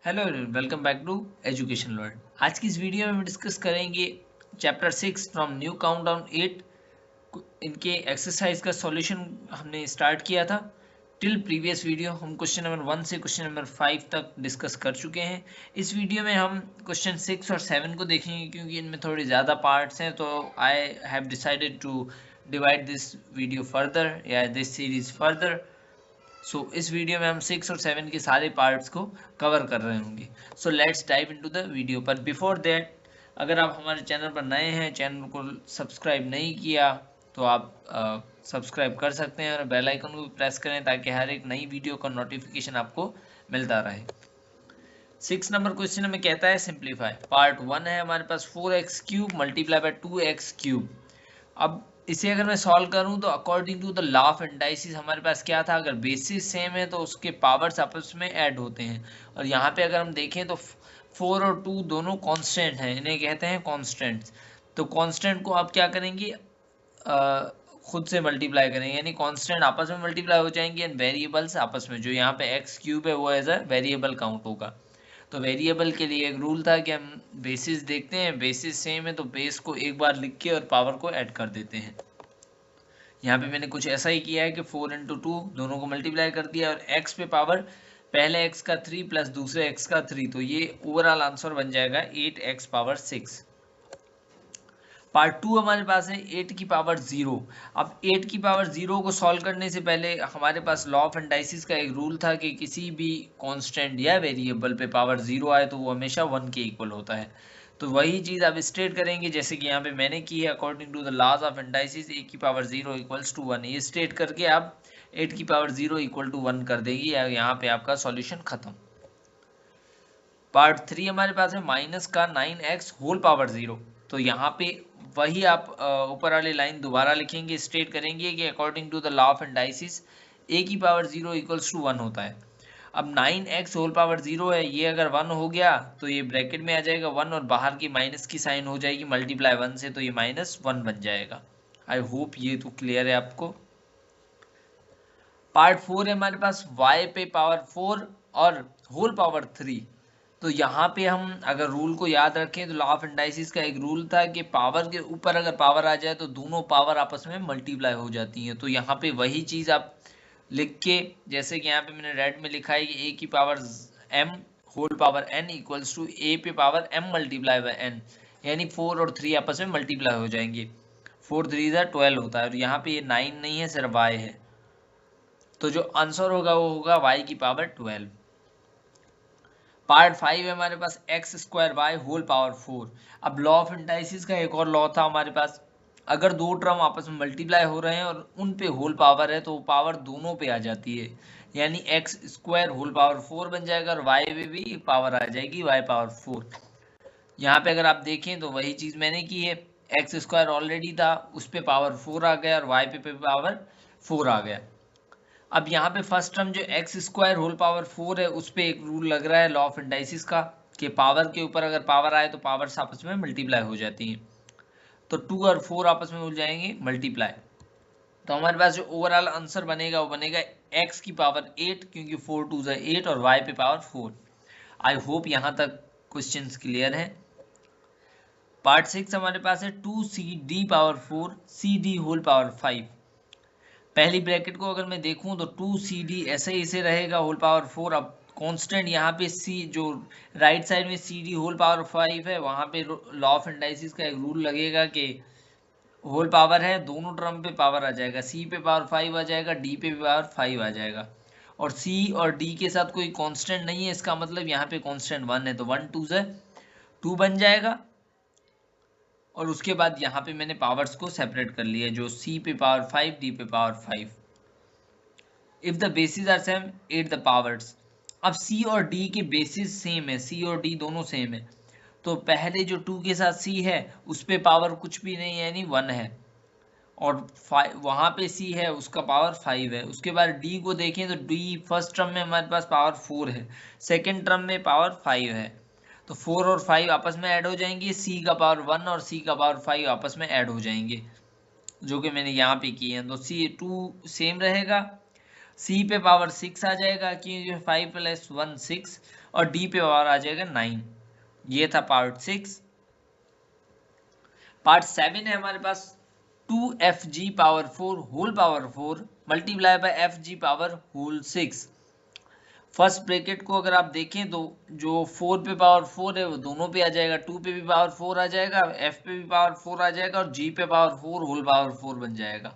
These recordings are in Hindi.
Hello welcome back to education world. आज की इस वीडियो में हम डिस्कस करेंगे चैप्टर 6 फ्रॉम न्यू काउंटडाउन 8। इनके एक्सरसाइज का सॉल्यूशन हमने स्टार्ट किया था। टिल प्रीवियस वीडियो हम क्वेश्चन नंबर 1 से क्वेश्चन नंबर 5 तक डिस्कस कर चुके हैं। इस वीडियो में हम क्वेश्चन 6 और 7 को देखेंगे क्योंकि इनमें थोड़े ज़्यादा पार्ट्स हैं, तो I have decided to divide this video further या दिस सीरीज फर्दर। इस वीडियो में हम 6 और 7 के सारे पार्ट्स को कवर कर रहे होंगे। So let's dive into the video. पर बिफोर दैट, अगर आप हमारे चैनल पर नए हैं, चैनल को सब्सक्राइब नहीं किया, तो आप सब्सक्राइब कर सकते हैं और बेल आइकन को भी प्रेस करें ताकि हर एक नई वीडियो का नोटिफिकेशन आपको मिलता रहे। 6 नंबर क्वेश्चन हमें कहता है सिंप्लीफाई। पार्ट 1 है हमारे पास 4x cube multiply by 2x cube. अब इसे अगर मैं सॉल्व करूं तो according to the law of indices हमारे पास क्या था, अगर बेसिस सेम है तो उसके पावर्स आपस में ऐड होते हैं। और यहाँ पे अगर हम देखें तो 4 और 2 दोनों कांस्टेंट हैं, इन्हें कहते हैं कांस्टेंट्स। तो कांस्टेंट को आप क्या करेंगे, खुद से मल्टीप्लाई करेंगे, यानी कांस्टेंट आपस में मल्टीप्लाई हो जाएंगे एंड वेरिएबल्स आपस में। जो यहाँ पे एक्स क्यूब है वो एज अ वेरिएबल काउंट होगा। तो वेरिएबल के लिए एक रूल था कि हम बेसिस देखते हैं, बेसिस सेम है तो बेस को एक बार लिख के और पावर को ऐड कर देते हैं। यहाँ पे मैंने कुछ ऐसा ही किया है कि 4 इंटू 2 दोनों को मल्टीप्लाई कर दिया और x पे पावर पहले x का 3 प्लस दूसरे x का 3, तो ये ओवरऑल आंसर बन जाएगा 8x पावर 6। पार्ट 2 हमारे पास है 8 की पावर 0। अब 8 की पावर 0 को सॉल्व करने से पहले हमारे पास लॉ ऑफ एंटाइसिस का एक रूल था कि किसी भी कांस्टेंट या वेरिएबल पे पावर 0 आए तो वो हमेशा 1 के इक्वल होता है। तो वही चीज़ आप स्टेट करेंगे जैसे कि यहाँ पे मैंने की है, according to the laws of indices 8 की पावर 0 इक्वल्स टू 1। ये स्टेट करके आप 8 की पावर 0 इक्वल टू 1 कर देगी, या यहाँ पे आपका सॉल्यूशन खत्म। पार्ट 3 हमारे पास है माइनस का 9x होल पावर 0। तो यहाँ पे वही आप ऊपर वाली लाइन दोबारा लिखेंगे, स्टेट करेंगे कि according to the law of indices a की पावर 0 इक्वल्स टू 1 होता है। अब 9x होल पावर 0 है, ये अगर 1 हो गया तो ये ब्रैकेट में आ जाएगा 1 और बाहर की माइनस की साइन हो जाएगी मल्टीप्लाई 1 से, तो ये -1 बन जाएगा। आई होप ये तो क्लियर है आपको। पार्ट 4 है हमारे पास y पे पावर 4 और होल पावर 3। तो यहाँ पे हम अगर रूल को याद रखें तो लॉ ऑफ एंटाइसिस का एक रूल था कि पावर के ऊपर अगर पावर आ जाए तो दोनों पावर आपस में मल्टीप्लाई हो जाती हैं। तो यहाँ पे वही चीज़ आप लिख के, जैसे कि यहाँ पे मैंने रेड में लिखा है कि a की power m whole power n equals to a पे power m multiply by n, यानी 4 और 3 आपस में मल्टीप्लाई हो जाएंगे। 4 3 12 होता है और यहाँ पे ये 9 नहीं है, सिर्फ y है। तो जो आंसर होगा वो होगा y की पावर 12। पार्ट 5 है हमारे पास X square Y whole power 4। अब लॉ ऑफ एंटाइसिस का एक और लॉ था हमारे पास, अगर दो टर्म आपस में मल्टीप्लाई हो रहे हैं और उन पे होल पावर है तो पावर दोनों पे आ जाती है, यानी एक्स स्क्वायर होल पावर 4 बन जाएगा और वाई में भी पावर आ जाएगी वाई पावर 4। यहाँ पे अगर आप देखें तो वही चीज मैंने की है, एक्स स्क्वायर ऑलरेडी था, उस पे पावर 4 आ गया और वाई पे पावर 4 आ गया। अब यहाँ पे फर्स्ट टर्म जो एक्स स्क्वायर होल पावर 4 है उस पे एक रूल लग रहा है लॉ ऑफ एंटाइसिस का कि पावर के ऊपर अगर पावर आए तो पावर्स आपस में मल्टीप्लाई हो जाती हैं। तो 2 और 4 आपस में हो जाएंगे मल्टीप्लाई। तो हमारे पास जो ओवरऑल आंसर बनेगा वो बनेगा x की पावर 8, क्योंकि 4 2 8 और y पे पावर 4। आई होप यहाँ तक क्वेश्चंस क्लियर है। पार्ट 6 हमारे पास है 2cd power 4 cd whole power 5। पहली ब्रैकेट को अगर मैं देखूं तो 2cd ऐसे ही इसे रहेगा होल पावर 4। अब कांस्टेंट यहाँ पे c जो राइट साइड में cd होल पावर 5 है, वहां पे लॉ ऑफ एंटाइसिस का एक रूल लगेगा कि होल पावर है, दोनों टर्म पे पावर आ जाएगा, c पे पावर 5 आ जाएगा, d पे पावर 5 आ जाएगा। और c और d के साथ कोई कांस्टेंट नहीं है, इसका मतलब यहाँ पे कांस्टेंट 1 है, तो 1 2 से 2 बन जाएगा। और उसके बाद यहाँ पे मैंने पावर्स को सेपरेट कर लिया, जो c पे पावर 5 d पे power 5। If the bases are same at the powers. अब c और d के बेसिस सेम है, c और d दोनों सेम है, तो पहले जो 2 के साथ c है उस पे पावर कुछ भी नहीं है यानी 1 है, और वहां पे c है उसका पावर 5 है। उसके बाद d को देखें तो d फर्स्ट टर्म में हमारे पास पावर 4 है, सेकेंड टर्म में पावर 5 है, तो 4 और 5 आपस में ऐड हो जाएंगे, c का पावर 1 और c का पावर 5 आपस में ऐड हो जाएंगे, जो कि मैंने यहाँ पे किए हैं। तो c2 सेम रहेगा, c पे पावर 6 आ जाएगा क्योंकि 5 + 1 6, और डी पे पावर आ जाएगा 9। ये था पार्ट 6। पार्ट 7 है हमारे पास 2fg power 4 whole power 4 multiply by fg power whole 6। First bracket को अगर आप देखें तो जो 4 पे पावर 4 है वो दोनों पे आ जाएगा, 2 पे भी पावर 4 आ जाएगा, f पे भी पावर 4 आ जाएगा और g पे पावर 4 होल पावर 4 बन जाएगा।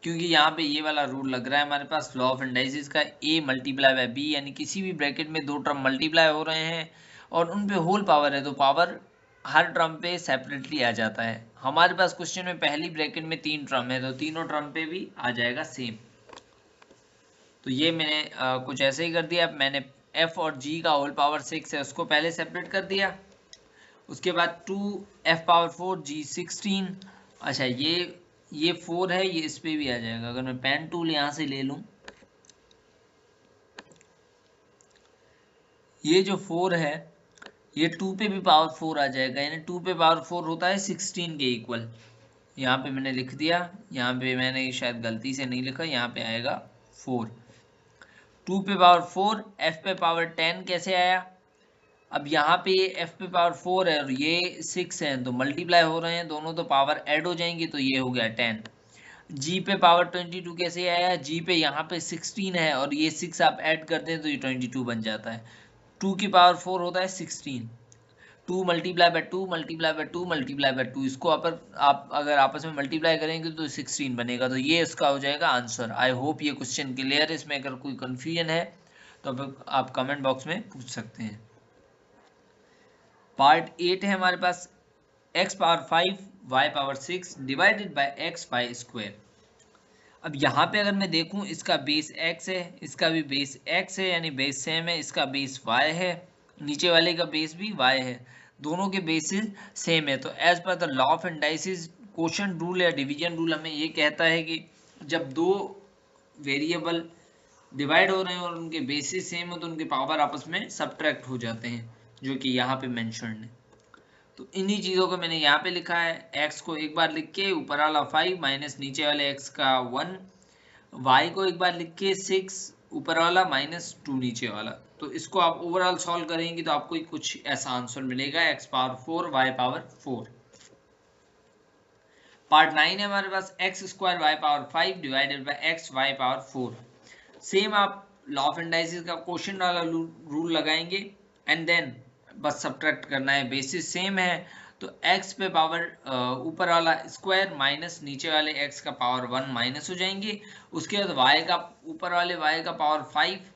क्योंकि यहाँ पे ये वाला रूल लग रहा है हमारे पास लॉ ऑफ इंडाइसिस का, a मल्टीप्लाई बाय b, यानी किसी भी ब्रैकेट में दो टर्म मल्टीप्लाई हो रहे हैं और उन पे होल पावर है तो पावर हर टर्म पे सेपरेटली आ जाता है। हमारे पास क्वेश्चन में पहली ब्रैकेट में 3 टर्म है तो तीनों टर्म पे भी आ जाएगा सेम। तो ये मैंने कुछ ऐसे ही कर दिया। मैंने f और g का होल पावर 6 है उसको पहले सेपरेट कर दिया। उसके बाद 2f पावर 4 g 16। अच्छा ये 4 है, ये इस पे भी आ जाएगा। अगर मैं पेन टूल यहाँ से ले लूँ, ये जो 4 है ये 2 पे भी पावर 4 आ जाएगा, यानी 2 पे पावर 4 होता है 16 के इक्वल। यहाँ पे मैंने लिख दिया, यहाँ पे मैंने शायद गलती से नहीं लिखा, यहाँ पे आएगा 4। 2 पे पावर 4, f पे पावर 10 कैसे आया? अब यहाँ पे f पे पावर 4 है और ये 6 है तो मल्टीप्लाई हो रहे हैं दोनों, तो पावर ऐड हो जाएंगी तो ये हो गया 10। g पे पावर 22 कैसे आया? g पे यहाँ पे 16 है और ये 6 आप ऐड करते हैं तो ये 22 बन जाता है। 2 की पावर 4 होता है 16। 2 multiply by 2 multiply by 2 multiply by 2, इसको आप अगर आपस में मल्टीप्लाई करेंगे तो 16 बनेगा। तो ये इसका हो जाएगा आंसर। आई होप ये क्वेश्चन क्लियर है। इसमें अगर कोई कंफ्यूजन है तो आप कमेंट बॉक्स में पूछ सकते हैं। पार्ट 8 है हमारे पास x power 5 y power 6 divided by X Y square. अब यहाँ पे अगर मैं देखूं इसका बेस x है, इसका भी बेस x है यानी बेस सेम है, इसका बेस y है, नीचे वाले का बेस भी y है, दोनों के बेसिस सेम है। तो as per the law of indices quotient rule या डिवीजन रूल हमें ये कहता है कि जब दो वेरिएबल डिवाइड हो रहे हैं और उनके बेसिस सेम हो तो उनके पावर आपस में सब्ट्रैक्ट हो जाते हैं, जो कि यहाँ पे मेंशन्ड है। तो इन्हीं चीज़ों को मैंने यहाँ पे लिखा है। x को एक बार लिख के ऊपर वाला 5 माइनस नीचे वाले x का 1, y को एक बार लिख के 6 ऊपर वाला माइनस 2 नीचे वाला। तो इसको आप ओवरऑल सॉल्व करेंगे तो आपको कुछ ऐसा आंसर मिलेगा, x power 4 y power 4। Part 9 है हमारे पास x square y power 5 divided by x y power 4। Same आप लॉ ऑफ इंडाइसिस का क्वोशंट वाला रूल लगाएंगे एंड देन बस सब्ट्रैक्ट करना है, बेसिस सेम है तो x पे पावर ऊपर वाला स्क्वायर माइनस नीचे वाले x का पावर 1 माइनस हो जाएंगे। उसके बाद y का ऊपर वाले y का पावर 5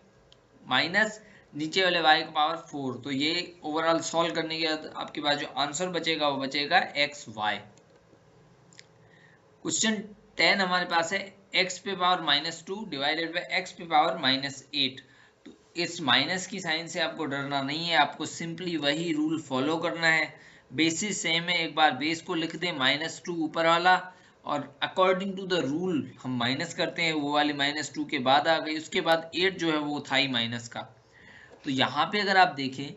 माइनस नीचे वाले y का पावर 4। तो ये ओवरऑल सॉल्व करने के बाद आपके पास जो आंसर बचेगा वो बचेगा xy। क्वेश्चन 10 हमारे पास है x पे पावर -2 डिवाइडेड बाय x पे पावर -8। इस माइनस की साइन से आपको डरना नहीं है, आपको सिंपली वही रूल फॉलो करना है। बेसिस सेम है, एक बार बेस को लिख दें -2 ऊपर वाला और अकॉर्डिंग टू द रूल हम माइनस करते हैं, वो वाली -2 के बाद आ गई, उसके बाद 8 जो है वो था ही माइनस का। तो यहाँ पे अगर आप देखें,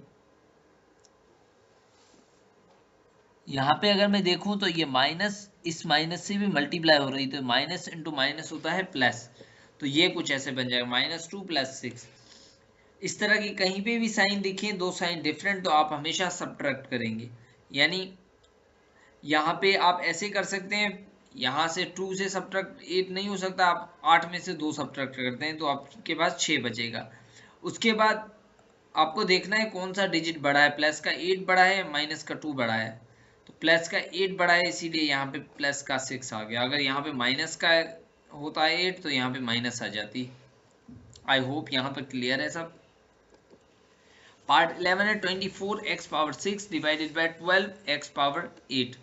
यहाँ पे अगर मैं देखूं तो ये माइनस इस माइनस से भी मल्टीप्लाई हो रही, तो माइनस इंटू माइनस होता है प्लस, तो ये कुछ ऐसे बन जाएगा -2 + 6। इस तरह की कहीं पे भी साइन दिखे, दो साइन डिफरेंट, तो आप हमेशा सब्ट्रैक्ट करेंगे। यानी यहाँ पे आप ऐसे कर सकते हैं, यहाँ से 2 से सब्ट्रैक्ट 8 नहीं हो सकता, आप 8 में से 2 सब्ट्रैक्ट करते हैं तो आपके पास 6 बचेगा। उसके बाद आपको देखना है कौन सा डिजिट बड़ा है, प्लस का 8 बड़ा है माइनस का 2 बड़ा है। तो प्लस का 8 बड़ा है इसीलिए यहाँ पे प्लस का 6 आ गया। अगर यहाँ पे माइनस का होता है 8 तो यहाँ पे माइनस आ जाती। आई होप यहाँ पर क्लियर है सब। पार्ट 11 है 24x power 6 divided bye 12x power 8।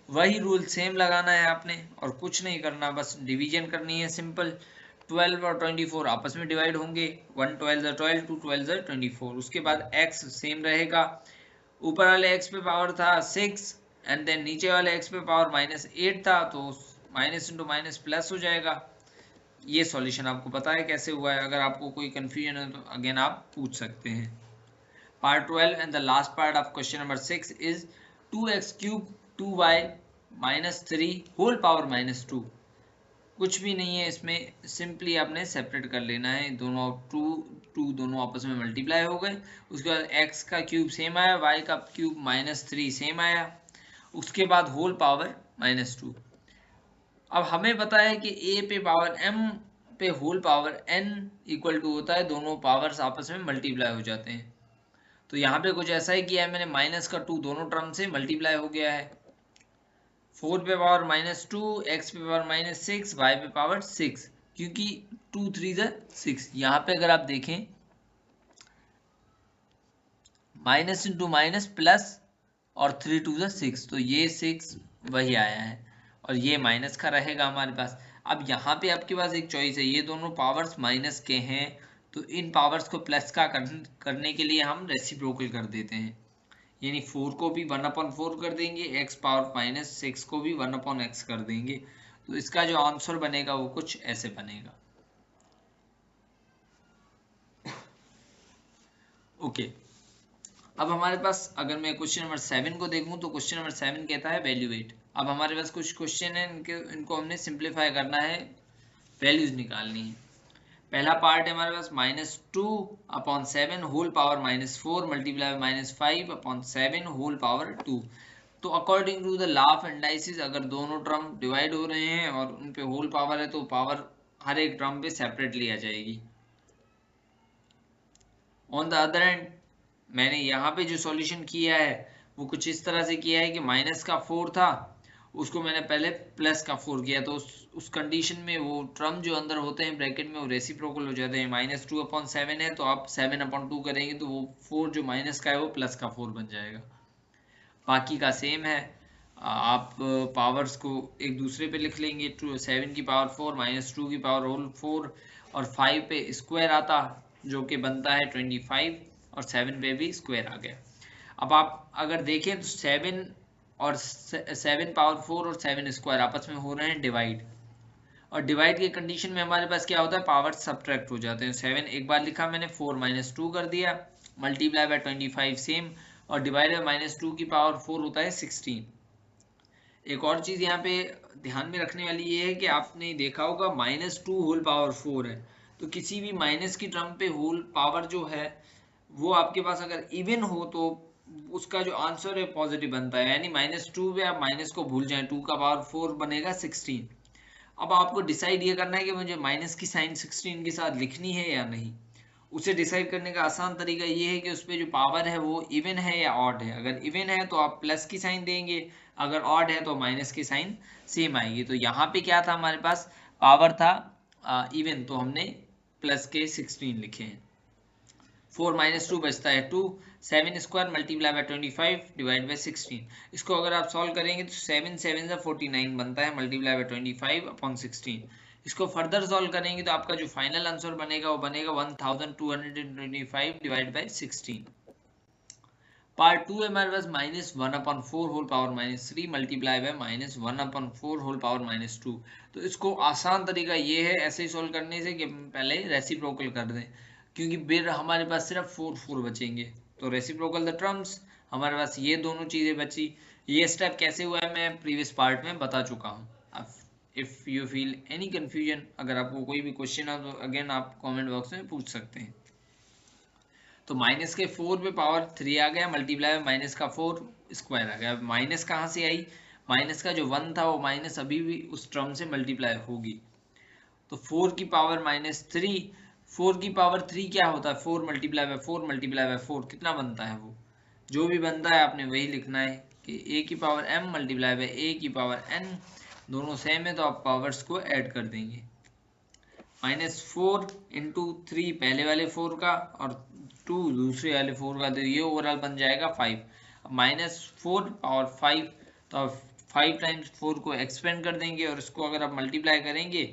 वही रूल सेम लगाना है आपने और कुछ नहीं करना, बस डिवीजन करनी है सिंपल। 12 और 24 आपस में डिवाइड होंगे, 1 12 12 2 12 24। उसके बाद x सेम रहेगा, ऊपर वाले x पे पावर था 6 एंड देन नीचे वाले x पे पावर -8 था, तो माइनस इंटू माइनस प्लस हो जाएगा। ये सॉल्यूशन आपको पता है कैसे हुआ है। अगर आपको कोई कंफ्यूजन है तो अगेन आप पूछ सकते हैं। Part 12 and the last part of question number 6 is 2x cube 2y minus 3 whole power -2. कुछ भी नहीं है इसमें, सिंपली आपने सेपरेट कर लेना है। दोनों टू दोनों आपस में मल्टीप्लाई हो गए। उसके बाद x का क्यूब सेम आया, y का क्यूब -3 सेम आया, उसके बाद होल पावर -2। अब हमें पता है कि a पे पावर m पे whole power n equal to होता है दोनों पावर्स आपस में मल्टीप्लाई हो जाते हैं। तो यहाँ पे कुछ ऐसा ही किया है मैंने, माइनस का 2 दोनों टर्म से मल्टीप्लाई हो गया है। 4 पे पावर -2, x पे पावर -6, y पे पावर 6, क्योंकि 2 3 6। यहाँ पे अगर आप देखें माइनस इंटू माइनस प्लस और 3 2 6, तो ये 6 वही आया है और ये माइनस का रहेगा हमारे पास। अब यहाँ पे आपके पास एक चॉइस है, ये दोनों पावर्स माइनस के हैं तो इन पावर्स को प्लस का करने के लिए हम रेसिप्रोकल कर देते हैं, यानी 4 को भी 1/4 कर देंगे, x पावर -6 को भी 1/x कर देंगे। तो इसका जो आंसर बनेगा वो कुछ ऐसे बनेगा। ओके, अब हमारे पास अगर मैं क्वेश्चन नंबर 7 को देखूं तो क्वेश्चन नंबर 7 कहता है वैल्यूएट। अब हमारे पास कुछ क्वेश्चन है, इनको हमने सिंप्लीफाई करना है, वैल्यूज निकालनी है। पहला पार्ट है हमारे पास -2/7 whole power -4 multiply -5/7 whole power 2। तो according to the law of indices, अगर दोनों टर्म डिवाइड हो रहे हैं और उन पे होल पावर है तो पावर हर एक टर्म पे सेपरेट लिया जाएगी। ऑन द अदर एंड मैंने यहाँ पे जो सॉल्यूशन किया है वो कुछ इस तरह से किया है कि माइनस का 4 था, उसको मैंने पहले प्लस का 4 किया, तो उस कंडीशन में वो टर्म जो अंदर होते हैं ब्रैकेट में वो रेसिप्रोकल हो जाते हैं। -2/7 है तो आप 7/2 करेंगे तो वो 4 जो माइनस का है वो प्लस का 4 बन जाएगा। बाकी का सेम है, आप पावर्स को एक दूसरे पे लिख लेंगे। 7 की पावर 4 -2 की पावर होल 4 और 5 पे स्क्वायर आता जो कि बनता है 25 और 7 पे भी स्क्वायर आ गया। अब आप अगर देखें तो 7 और 7 पावर 4 और 7 स्क्वायर आपस में हो रहे हैं डिवाइड, और डिवाइड के कंडीशन में हमारे पास क्या होता है, पावर सब्ट्रैक्ट हो जाते हैं। 7 एक बार लिखा मैंने, 4 -2 कर दिया, मल्टीप्लाई बाय 25 सेम, और डिवाइड बाय -2 की पावर 4 होता है 16। एक और चीज़ यहाँ पे ध्यान में रखने वाली ये है कि आपने देखा होगा -2 होल पावर 4 है, तो किसी भी माइनस की टर्म पे होल पावर जो है वो आपके पास अगर इवन हो तो उसका जो आंसर है पॉजिटिव बनता है, यानी -2 पे आप माइनस को भूल जाएं, 2 का पावर 4 बनेगा 16। अब आपको डिसाइड ये करना है कि मुझे माइनस की साइन 16 के साथ लिखनी है या नहीं। उसे डिसाइड करने का आसान तरीका ये है कि उस पर जो पावर है वो इवन है या ऑड है। अगर इवन है तो आप प्लस की साइन देंगे, अगर ऑड है तो माइनस की साइन सेम आएगी। तो यहाँ पे क्या था, हमारे पास पावर था इवन, तो हमने प्लस के 16 लिखे हैं। 4 -2 बचता है 2, 7 square multiply by 25 divide by 16। इसको अगर आप सॉल्व करेंगे तो 7 7 से 49 बनता है, मल्टीप्लाई बाय 25/16। इसको फर्दर सॉल्व करेंगे तो आपका जो फाइनल आंसर बनेगा वो बनेगा 1225 डिवाइड बाय 16। पार्ट 2 है हमारे पास -1/4 whole power -3 multiply by -1/4 whole power -2। तो इसको आसान तरीका ये है ऐसे ही सॉल्व करने से कि पहले रेसिप्रोकल कर दें, क्योंकि फिर हमारे पास सिर्फ 4 बचेंगे। तो रेसिप्रोकल द टर्म्स, हमारे पास ये दोनों चीज़ें बची। ये स्टेप कैसे हुआ है मैं प्रीवियस पार्ट में बता चुका हूँ। If you feel any confusion, अगर आपको कोई भी क्वेश्चन है तो अगेन आप कमेंट बॉक्स में पूछ सकते हैं। तो माइनस के 4 पे पावर 3 आ गया, मल्टीप्लाई माइनस का 4 स्क्वायर आ गया। माइनस कहाँ से आई, माइनस का जो 1 था वो माइनस अभी भी उस टर्म से मल्टीप्लाई होगी। तो 4 की पावर -3, 4 की पावर 3 क्या होता है, 4 मल्टीप्लाई बाय 4 मल्टीप्लाई बाय 4 कितना बनता है, वो जो भी बनता है आपने वही लिखना है कि a की power m multiply bye a की पावर n, दोनों सेम है तो आप पावर्स को ऐड कर देंगे। -4 इंटू 3 पहले वाले 4 का और 2 दूसरे वाले 4 का, तो ये ओवरऑल बन जाएगा 5। -4 पावर 5, तो आप 5 टाइम्स 4 को एक्सपेंड कर देंगे और इसको अगर आप मल्टीप्लाई करेंगे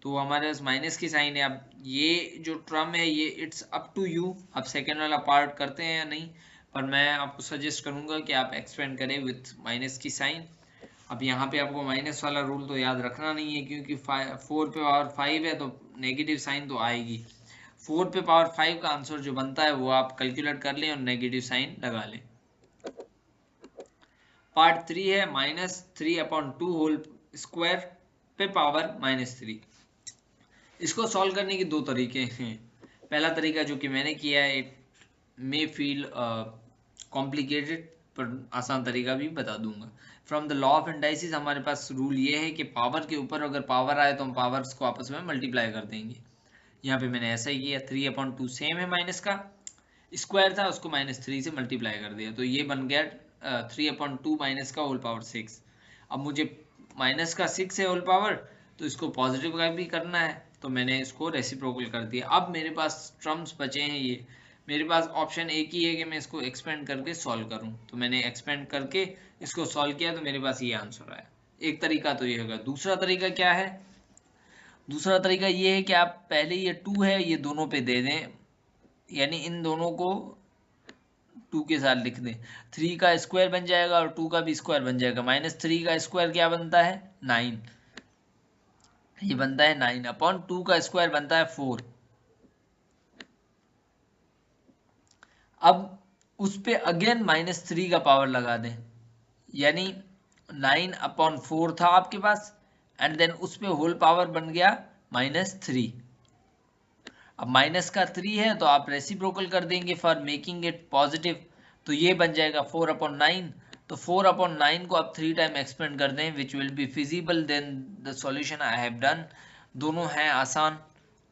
तो हमारे पास माइनस की साइन है। अब ये जो टर्म है ये इट्स अप टू यू, आप सेकेंड वाला पार्ट करते हैं या नहीं, पर मैं आपको सजेस्ट करूंगा कि आप एक्सपेंड करें विथ माइनस की साइन। अब यहाँ पे आपको माइनस वाला रूल तो याद रखना नहीं है, क्योंकि 4 पे पावर 5 है तो नेगेटिव साइन तो आएगी। 4 पे पावर 5 का आंसर जो बनता है वो आप कैलकुलेट कर लें और नेगेटिव साइन लगा लें। पार्ट 3 है -3/2 होल स्क्वायर पे पावर -3। इसको सॉल्व करने के दो तरीके हैं। पहला तरीका जो कि मैंने किया है, इट मे फील कॉम्प्लिकेटेड, पर आसान तरीका भी बता दूंगा। From the law of indices हमारे पास रूल ये है कि पावर के ऊपर अगर पावर आए तो हम पावर्स को आपस में मल्टीप्लाई कर देंगे। यहाँ पे मैंने ऐसा ही किया, 3/2 सेम है, माइनस का स्क्वायर था उसको -3 से मल्टीप्लाई कर दिया, तो ये बन गया 3/2 माइनस का होल पावर 6। अब मुझे माइनस का 6 है होल पावर, तो इसको पॉजिटिव का भी करना है, तो मैंने इसको रेसिप्रोकल कर दिया। अब मेरे पास टर्म्स बचे हैं ये, मेरे पास ऑप्शन एक ही है कि मैं इसको एक्सपेंड करके सॉल्व करूं, तो मैंने एक्सपेंड करके इसको सॉल्व किया, तो मेरे पास ये आंसर आया। एक तरीका तो ये होगा। दूसरा तरीका क्या है? दूसरा तरीका ये है कि आप पहले ये 2 है ये दोनों पे दे दें, यानी इन दोनों को 2 के साथ लिख दें। 3 का स्क्वायर बन जाएगा और 2 का भी स्क्वायर बन जाएगा। -3 का स्क्वायर क्या बनता है? 9, ये बनता है 9/2 का स्क्वायर बनता है 4। अब उस पे अगेन -3 का पावर लगा दें, यानी 9/4 था आपके पास, एंड देन उस पे होल पावर बन गया -3। अब माइनस का 3 है तो आप रेसिप्रोकल कर देंगे फॉर मेकिंग इट पॉजिटिव, तो ये बन जाएगा 4/9। तो 4/9 को आप 3 टाइम एक्सपेंड कर दें, which will be feasible than the solution I have done. दोनों हैं आसान,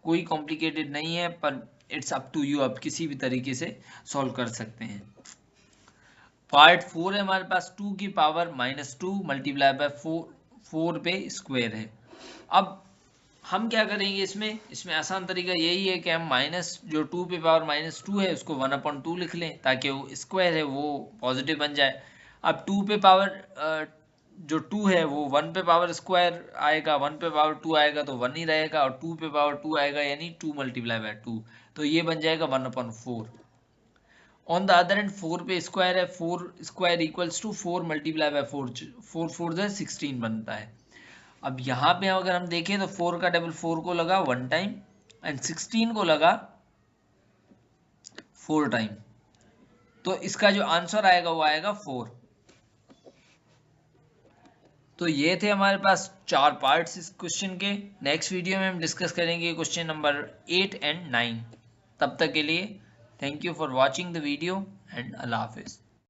कोई कॉम्प्लिकेटेड नहीं है, पर इट्स अप टू यू, आप किसी भी तरीके से सॉल्व कर सकते हैं। पार्ट 4 है हमारे पास, 2 की पावर -2 मल्टीप्लाई बाय 4 पे स्क्वायर है। अब हम क्या करेंगे इसमें आसान तरीका यही है कि हम जो 2 पे पावर -2 है उसको 1/2 लिख लें, ताकि वो स्क्वायर है वो पॉजिटिव बन जाए। अब 2 पे पावर जो 2 है वो 1 पे पावर स्क्वायर आएगा, 1 पे पावर 2 आएगा तो 1 ही रहेगा, और 2 पे पावर 2 आएगा यानी 2 मल्टीप्लाई बाय 2, तो ये बन जाएगा 1/4। ऑन द अदर एंड 4 पे स्क्वायर है, 4 square equals to 4 multiply by 4, 4 4 16 बनता है। अब यहाँ पे अगर हम देखें तो 4 का डबल 4 को लगा 1 टाइम एंड 16 को लगा 4 टाइम, तो इसका जो आंसर आएगा वो आएगा 4। तो ये थे हमारे पास 4 पार्ट्स इस क्वेश्चन के। नेक्स्ट वीडियो में हम डिस्कस करेंगे क्वेश्चन नंबर 8 एंड 9। तब तक के लिए thank you for watching the video and Allah Hafiz.